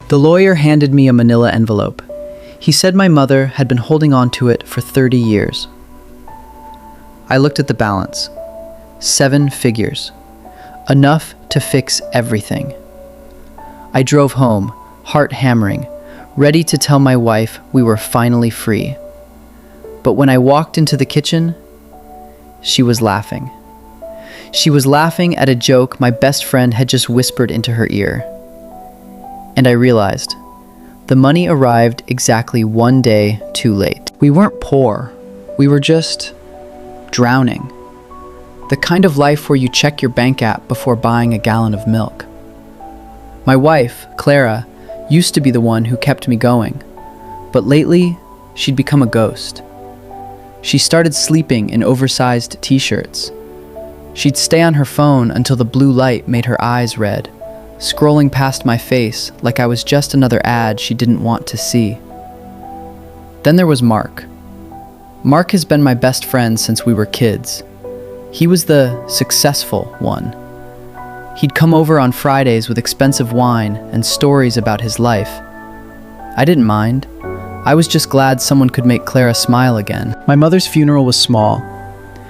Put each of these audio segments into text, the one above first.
The lawyer handed me a manila envelope. He said my mother had been holding on to it for 30 years. I looked at the balance. 7 figures. Enough to fix everything. I drove home, heart hammering, ready to tell my wife we were finally free. But when I walked into the kitchen, she was laughing. She was laughing at a joke my best friend had just whispered into her ear. And I realized the money arrived exactly 1 day too late. We weren't poor. We were just drowning. The kind of life where you check your bank app before buying a gallon of milk. My wife, Clara, used to be the one who kept me going, but lately she'd become a ghost. She started sleeping in oversized t-shirts. She'd stay on her phone until the blue light made her eyes red, scrolling past my face like I was just another ad she didn't want to see. Then there was Mark. Mark has been my best friend since we were kids. He was the successful one. He'd come over on Fridays with expensive wine and stories about his life. I didn't mind. I was just glad someone could make Clara smile again. My mother's funeral was small.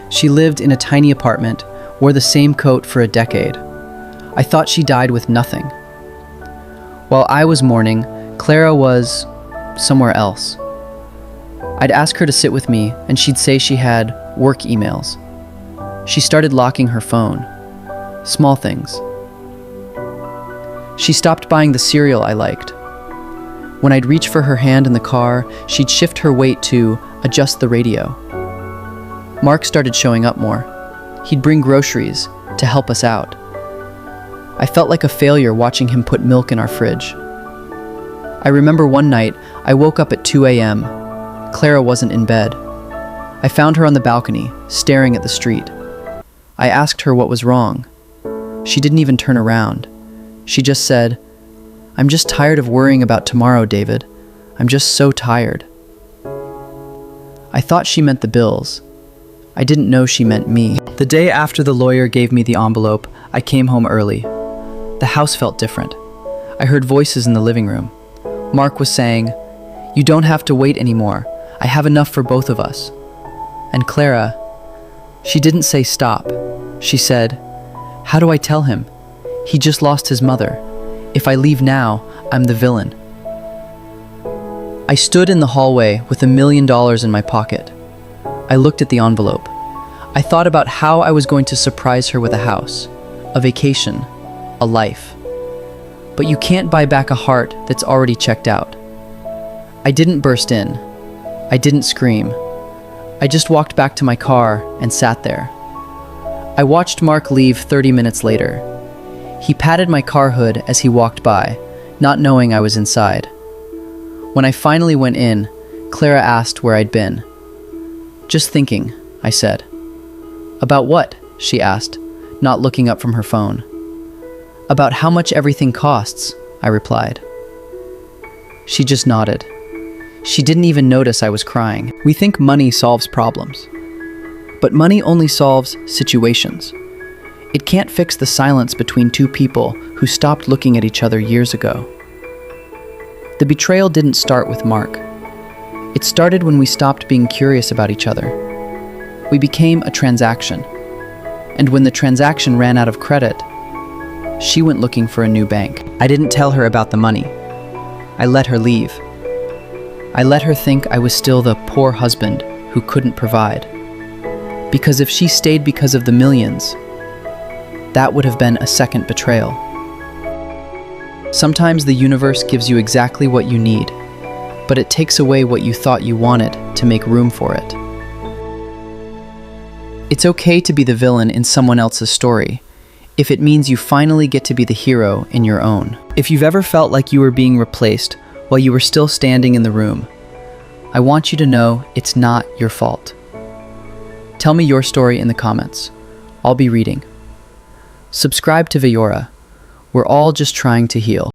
She lived in a tiny apartment, wore the same coat for a decade. I thought she died with nothing. While I was mourning, Clara was somewhere else. I'd ask her to sit with me, and she'd say she had work emails. She started locking her phone. Small things. She stopped buying the cereal I liked. When I'd reach for her hand in the car, she'd shift her weight to adjust the radio. Mark started showing up more. He'd bring groceries to help us out. I felt like a failure watching him put milk in our fridge. I remember one night, I woke up at 2 a.m. Clara wasn't in bed. I found her on the balcony, staring at the street. I asked her what was wrong. She didn't even turn around. She just said, "I'm just tired of worrying about tomorrow, David. I'm just so tired." I thought she meant the bills. I didn't know she meant me. The day after the lawyer gave me the envelope, I came home early. The house felt different. I heard voices in the living room. Mark was saying, "You don't have to wait anymore. I have enough for both of us." And Clara, she didn't say stop. She said, "How do I tell him? He just lost his mother. If I leave now, I'm the villain." I stood in the hallway with $1 million in my pocket. I looked at the envelope. I thought about how I was going to surprise her with a house, a vacation, a life. But you can't buy back a heart that's already checked out. I didn't burst in. I didn't scream. I just walked back to my car and sat there. I watched Mark leave 30 minutes later. He patted my car hood as he walked by, not knowing I was inside. When I finally went in, Clara asked where I'd been. "Just thinking," I said. "About what?" she asked, not looking up from her phone. "About how much everything costs," I replied. She just nodded. She didn't even notice I was crying. We think money solves problems. But money only solves situations. It can't fix the silence between two people who stopped looking at each other years ago. The betrayal didn't start with Mark. It started when we stopped being curious about each other. We became a transaction. And when the transaction ran out of credit, she went looking for a new bank. I didn't tell her about the money. I let her leave. I let her think I was still the poor husband who couldn't provide. Because if she stayed because of the millions, that would have been a second betrayal. Sometimes the universe gives you exactly what you need, but it takes away what you thought you wanted to make room for it. It's okay to be the villain in someone else's story, if it means you finally get to be the hero in your own. If you've ever felt like you were being replaced while you were still standing in the room, I want you to know it's not your fault. Tell me your story in the comments. I'll be reading. Subscribe to VEYORAH. We're all just trying to heal.